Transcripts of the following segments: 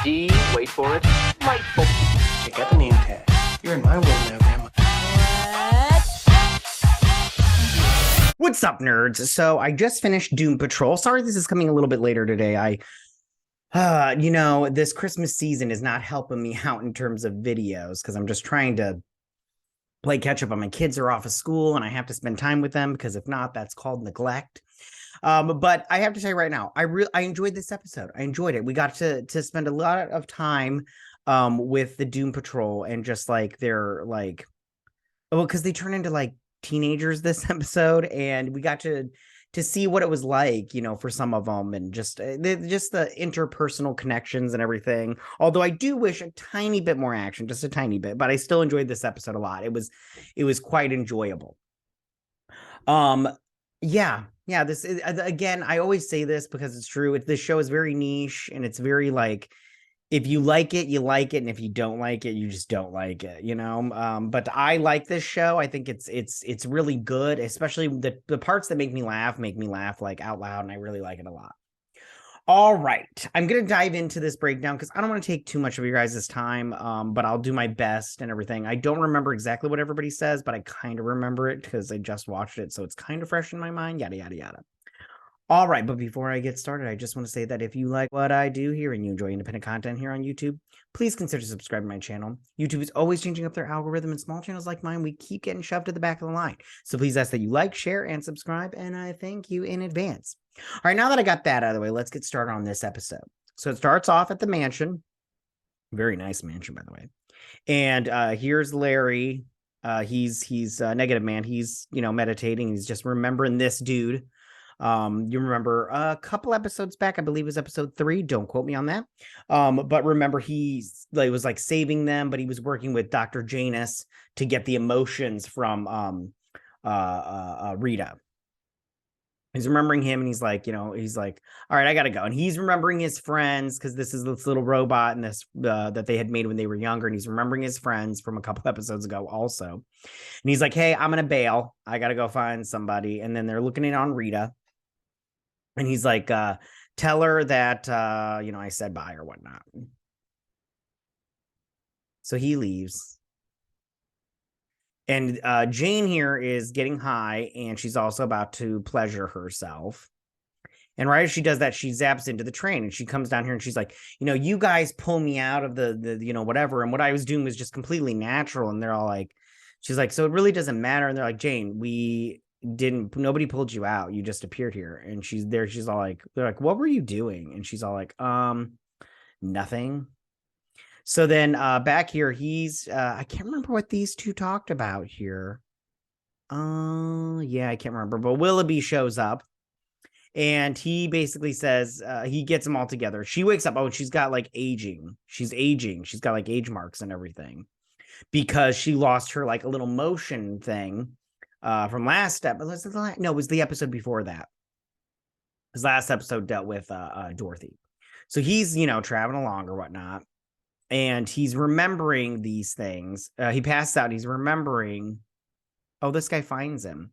D, wait for it, delightful. Check out the name tag. You're in my world now, Grandma. What's up, nerds? So I just finished Doom Patrol. Sorry this is coming a little bit later today. This Christmas season is not helping me out in terms of videos because I'm just trying to play catch up on my kids are off of school and I have to spend time with them because if not, that's called neglect. But I have to say right now, I enjoyed this episode. I enjoyed it. We got to spend a lot of time with the Doom Patrol and just like they're like, well, because they turn into like teenagers this episode, and we got to see what it was like, for some of them, and just the interpersonal connections and everything. Although I do wish a tiny bit more action, just a tiny bit, but I still enjoyed this episode a lot. It was quite enjoyable. Yeah, this is, again, I always say this because it's true. This show is very niche, and it's very like, if you like it, you like it, and if you don't like it, you just don't like it, but I like this show. I think it's really good, especially the parts that make me laugh like out loud, and I really like it a lot. All right, I'm gonna dive into this breakdown because I don't want to take too much of your guys' time, but I'll do my best and everything. I don't remember exactly what everybody says, but I kind of remember it because I just watched it, so it's kind of fresh in my mind, yada yada yada. All right, but before I get started, I just want to say that if you like what I do here and you enjoy independent content here on YouTube, please consider subscribing to my channel. YouTube is always changing up their algorithm, and small channels like mine, we keep getting shoved to the back of the line. So please ask that you like, share, and subscribe, and I thank you in advance. All right, now that I got that out of the way, let's get started on this episode. So it starts off at the mansion. Very nice mansion, by the way. And here's Larry. He's Negative Man. He's, meditating. He's just remembering this dude. You remember a couple episodes back, I believe it was episode 3. Don't quote me on that. But remember, was like saving them, but he was working with Dr. Janus to get the emotions from Rita. He's remembering him, and he's like, all right, I gotta go. And he's remembering his friends because this is this little robot and this that they had made when they were younger, and he's remembering his friends from a couple episodes ago also. And he's like, hey, I'm gonna bail. I gotta go find somebody. And then they're looking in on Rita. And he's like, tell her that, I said bye or whatnot. So he leaves. And Jane here is getting high, and she's also about to pleasure herself. And right as she does that, she zaps into the train, and she comes down here, and she's like, you guys pull me out of the whatever. And what I was doing was just completely natural. And they're all like, she's like, so it really doesn't matter. And they're like, Jane, nobody pulled you out, you just appeared here. And she's all like, they're like, what were you doing? And she's all like, nothing. So then back here, he's I can't remember what these two talked about here. Yeah, I can't remember, but Willoughby shows up, and he basically says he gets them all together. She wakes up, and she's got like aging, she's got like age marks and everything because she lost her like a little motion thing from last step. No, it was the episode before that. His last episode dealt with Dorothy. So he's, traveling along or whatnot, and he's remembering these things. He passes out, and he's remembering. Oh, this guy finds him.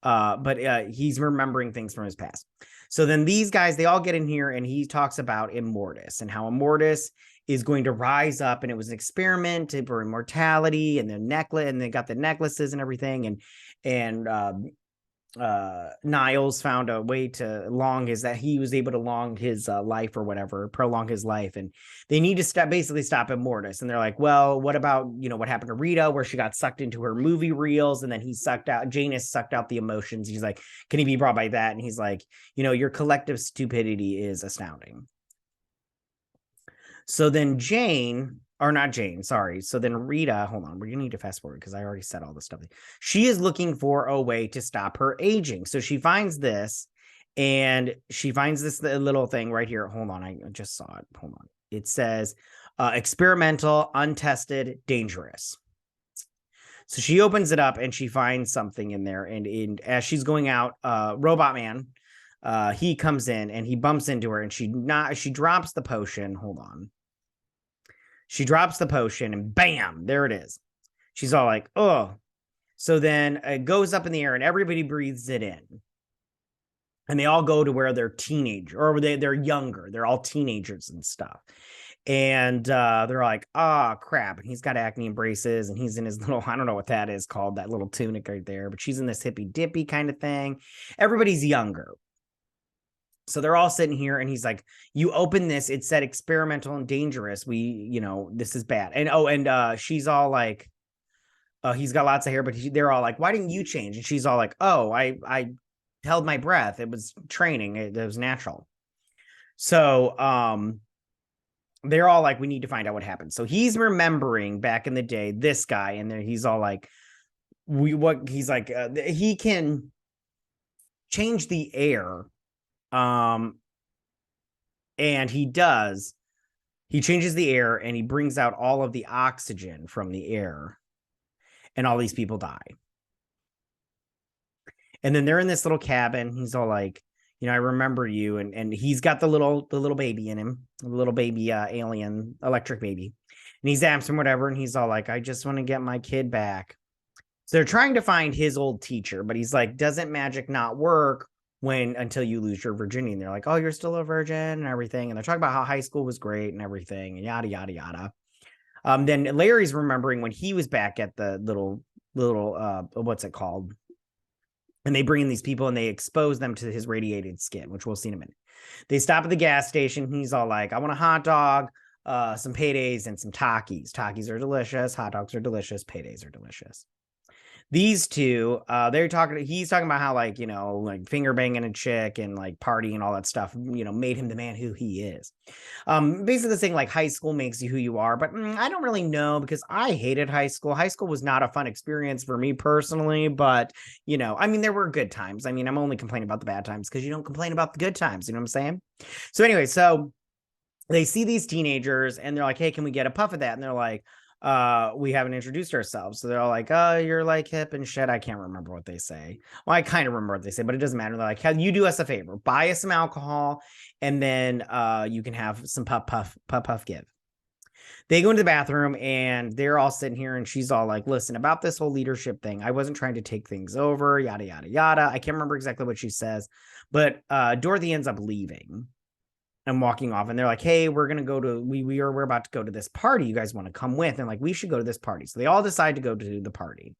But he's remembering things from his past. So then these guys, they all get in here, and he talks about Immortus and how Immortus is going to rise up, and it was an experiment for immortality, and the necklace, and they got the necklaces and everything, and Niles found a way to he was able to long his life or whatever, prolong his life, and they need to stop Immortus. And they're like, well, what about what happened to Rita, where she got sucked into her movie reels, and then Janus sucked out the emotions. He's like, can he be brought by that? And he's like, your collective stupidity is astounding. So then so then Rita, hold on, we're gonna need to fast forward because I already said all this stuff. She is looking for a way to stop her aging. So she finds this, and she finds this little thing right here. Hold on, I just saw it. Hold on. It says experimental, untested, dangerous. So she opens it up, and she finds something in there. And as she's going out, Robotman, he comes in, and he bumps into her, and she drops the potion. Hold on. She drops the potion, and bam, there it is. She's all like, oh. So then it goes up in the air, and everybody breathes it in. And they all go to where they're teenage, or they're younger. They're all teenagers and stuff. And they're like, oh crap. And he's got acne and braces, and he's in his little, I don't know what that is called, that little tunic right there, but she's in this hippy dippy kind of thing. Everybody's younger. So they're all sitting here, and he's like, you open this, it said experimental and dangerous. This is bad. And she's all like, he's got lots of hair, but they're all like, why didn't you change? And she's all like, oh, I held my breath. It was training. It was natural. So, they're all like, we need to find out what happened. So he's remembering back in the day, this guy, and then he's all like, he can change the air. And he changes the air, and he brings out all of the oxygen from the air, and all these people die. And then they're in this little cabin. He's all like, I remember you. And he's got the little baby in him, the little baby, alien electric baby. And he's asking whatever. And he's all like, I just want to get my kid back. So they're trying to find his old teacher, but he's like, doesn't magic not work until you lose your virginity? And they're like, oh, you're still a virgin and everything. And they're talking about how high school was great and everything and yada, yada, yada. Then Larry's remembering when he was back at the little, what's it called? And they bring in these people and they expose them to his radiated skin, which we'll see in a minute. They stop at the gas station. He's all like, I want a hot dog, some paydays, and some Takis. Takis are delicious. Hot dogs are delicious. Paydays are delicious. These two, he's talking about how, like, like finger banging a chick and like partying and all that stuff, made him the man who he is. Basically saying like high school makes you who you are, but I don't really know, because I hated high school. High school was not a fun experience for me personally, but there were good times. I'm only complaining about the bad times because you don't complain about the good times. You know what I'm saying? So anyway, so they see these teenagers and they're like, hey, can we get a puff of that? And they're like, we haven't introduced ourselves. So they're all like, oh, you're like hip and shit. I can't remember what they say. Well, I kind of remember what they say, but it doesn't matter. They're like, you do us a favor, buy us some alcohol, and then you can have some puff give. They go into the bathroom and they're all sitting here, and she's all like, listen, about this whole leadership thing, I wasn't trying to take things over, yada, yada, yada. I can't remember exactly what she says, but Dorothy ends up leaving and walking off, and they're like, hey, we're gonna go to we're about to go to this party, you guys want to come with? And like, we should go to this party. So they all decide to go to the party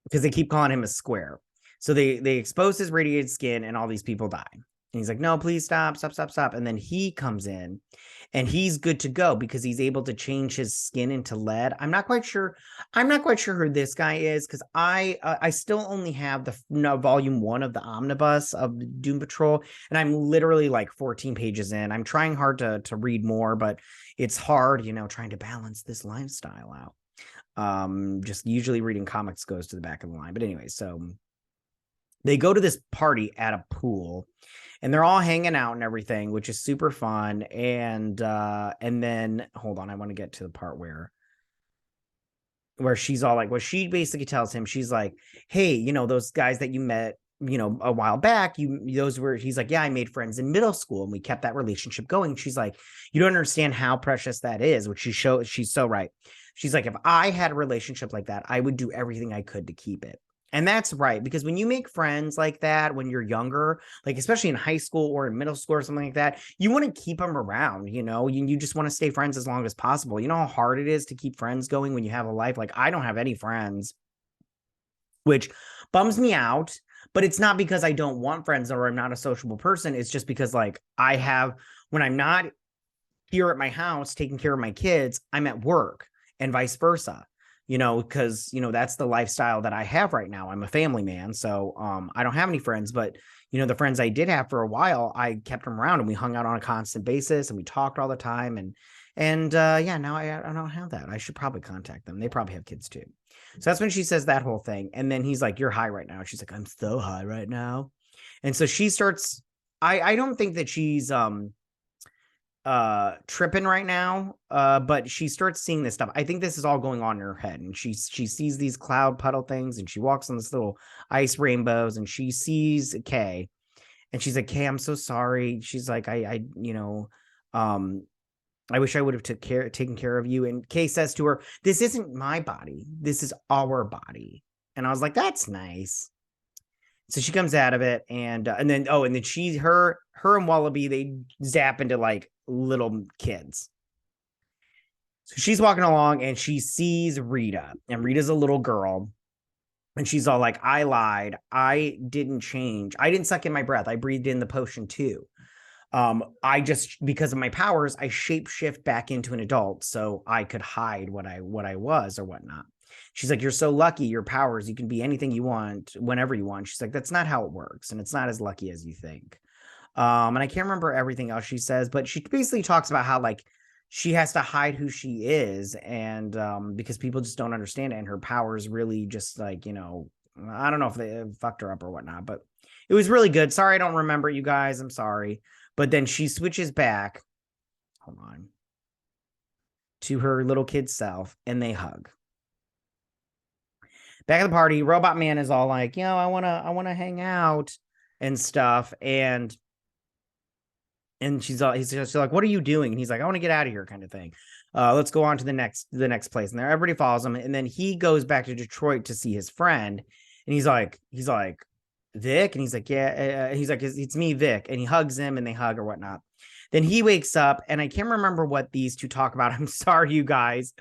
because they keep calling him a square. So they expose his radiated skin, and all these people die. And he's like, no, please stop. And then he comes in, and he's good to go because he's able to change his skin into lead. I'm not quite sure who this guy is, because I still only have the volume 1 of the omnibus of Doom Patrol, and I'm literally like 14 pages in. I'm trying hard to read more, but it's hard, trying to balance this lifestyle out. Just usually reading comics goes to the back of the line. But anyway, so they go to this party at a pool, and they're all hanging out and everything, which is super fun. And then hold on, I want to get to the part where she's all like, well, she basically tells him, she's like, hey, those guys that you met, a while back, he's like, yeah, I made friends in middle school and we kept that relationship going. She's like, you don't understand how precious that is, which she's so right. She's like, if I had a relationship like that, I would do everything I could to keep it. And that's right, because when you make friends like that when you're younger, like especially in high school or in middle school or something like that, you want to keep them around, you just want to stay friends as long as possible. You know how hard it is to keep friends going when you have a life? Like, I don't have any friends, which bums me out, but it's not because I don't want friends or I'm not a sociable person. It's just because, like, when I'm not here at my house taking care of my kids, I'm at work, and vice versa. Because, that's the lifestyle that I have right now. I'm a family man. So I don't have any friends, but, the friends I did have for a while, I kept them around and we hung out on a constant basis and we talked all the time. And now I don't have that. I should probably contact them. They probably have kids too. So that's when she says that whole thing. And then he's like, you're high right now. She's like, I'm so high right now. And so she starts, I don't think that she's, tripping right now, but she starts seeing this stuff. I think this is all going on in her head, and she sees these cloud puddle things, and she walks on this little ice rainbows, and she sees Kay, and she's like, Kay, I'm so sorry. She's like, I wish I would have taken care of you. And Kay says to her, this isn't my body, this is our body. And I was like, that's nice. So she comes out of it, and then her and Wallaby, they zap into like little kids. So she's walking along and she sees Rita, and Rita's a little girl. And she's all like, I lied. I didn't change. I didn't suck in my breath. I breathed in the potion too. I just, because of my powers, I shapeshift back into an adult so I could hide what I was or whatnot. She's like, you're so lucky, your powers, you can be anything you want whenever you want. She's like, that's not how it works, and it's not as lucky as you think. And I can't remember everything else she says, but she basically talks about how like she has to hide who she is, and because people just don't understand it, and her powers really just like, you know, I don't know if they fucked her up or whatnot, but it was really good. Sorry, I don't remember, you guys. I'm sorry. But then she switches back, hold on, to her little kid self, and they hug. Back at the party, Robotman is all like, I wanna hang out and stuff, and he's like, what are you doing? And he's like, I want to get out of here, kind of thing. Let's go on to the next place. And there, everybody follows him, and then he goes back to Detroit to see his friend, and he's like, Vic, and he's like, yeah, he's like, it's me, Vic, and he hugs him, and they hug or whatnot. Then he wakes up, and I can't remember what these two talk about. I'm sorry, you guys.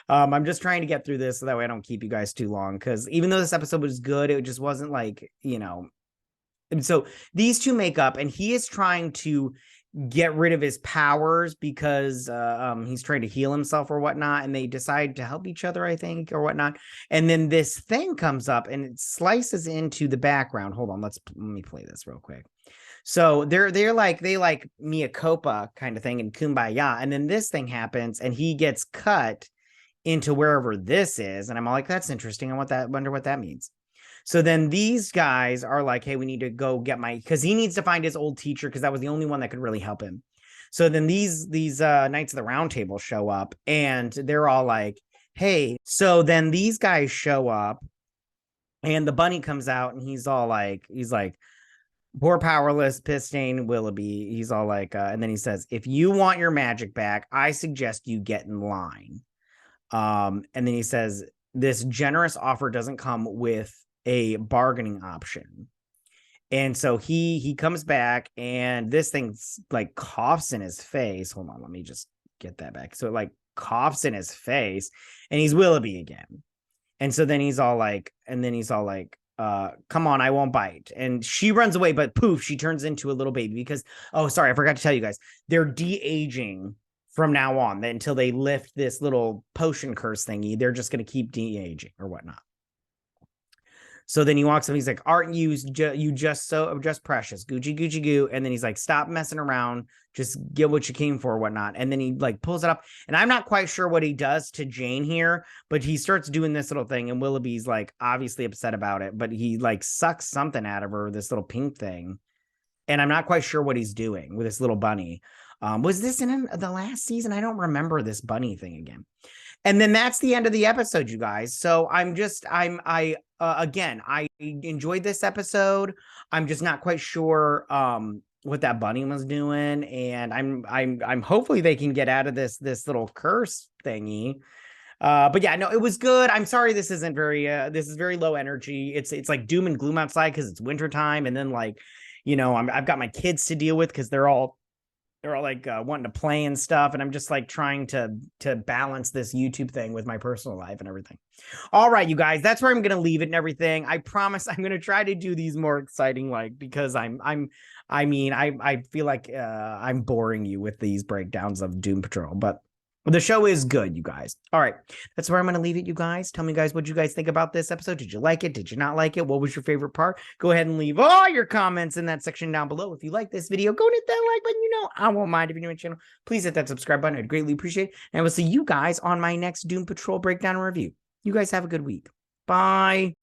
I'm just trying to get through this so that way I don't keep you guys too long, because even though this episode was good, it just wasn't like, And so these two make up, and he is trying to get rid of his powers because he's trying to heal himself or whatnot, and they decide to help each other, I think, or whatnot. And then this thing comes up and it slices into the background. Hold on, let me play this real quick. So they like Mia Copa kind of thing and Kumbaya, and then this thing happens and he gets cut into wherever this is, and I'm all like, that's interesting. Wonder what that means. So then these guys are like, hey, we need to go get because he needs to find his old teacher, because that was the only one that could really help him. So then these Knights of the Round Table show up, and they're all like, hey. So then these guys show up, and the bunny comes out, and he's like, poor powerless Pistain Willoughby. He's all like, and then he says, if you want your magic back, I suggest you get in line. And then he says, this generous offer doesn't come with a bargaining option. And so he comes back, and this thing's like coughs in his face. Hold on, let me just get that back. So it like coughs in his face, and he's Willoughby again. And so then he's all like, come on, I won't bite. And she runs away, but poof, she turns into a little baby because, oh, sorry, I forgot to tell you guys, they're de-aging from now on until they lift this little potion curse thingy. They're just going to keep de-aging or whatnot. So then he walks up, he's like, aren't you just precious, Gucci goo. And then he's like, stop messing around, just get what you came for or whatnot. And then he like pulls it up, and I'm not quite sure what he does to Jane here, but he starts doing this little thing, and Willoughby's like obviously upset about it, but he like sucks something out of her, this little pink thing. And I'm not quite sure what he's doing with this little bunny. Was this in the last season? I don't remember this bunny thing again. And then that's the end of the episode, you guys. So again, I enjoyed this episode. I'm just not quite sure what that bunny was doing, and I'm hopefully they can get out of this little curse thingy. But yeah, no, it was good. I'm sorry this isn't very this is very low energy. It's like doom and gloom outside because it's wintertime, and then like, I've got my kids to deal with because they're all like wanting to play and stuff, and I'm just like trying to balance this YouTube thing with my personal life and everything. All right, you guys, that's where I'm gonna leave it and everything. I promise I'm gonna try to do these more exciting, like, because I feel like I'm boring you with these breakdowns of Doom Patrol, but the show is good, you guys. All right, that's where I'm going to leave it, you guys. Tell me, guys, what you guys think about this episode. Did you like it? Did you not like it? What was your favorite part? Go ahead and leave all your comments in that section down below. If you like this video, go and hit that like button. I won't mind. If you're new to my channel, please hit that subscribe button. I'd greatly appreciate it. And I will see you guys on my next Doom Patrol breakdown and review. You guys have a good week. Bye.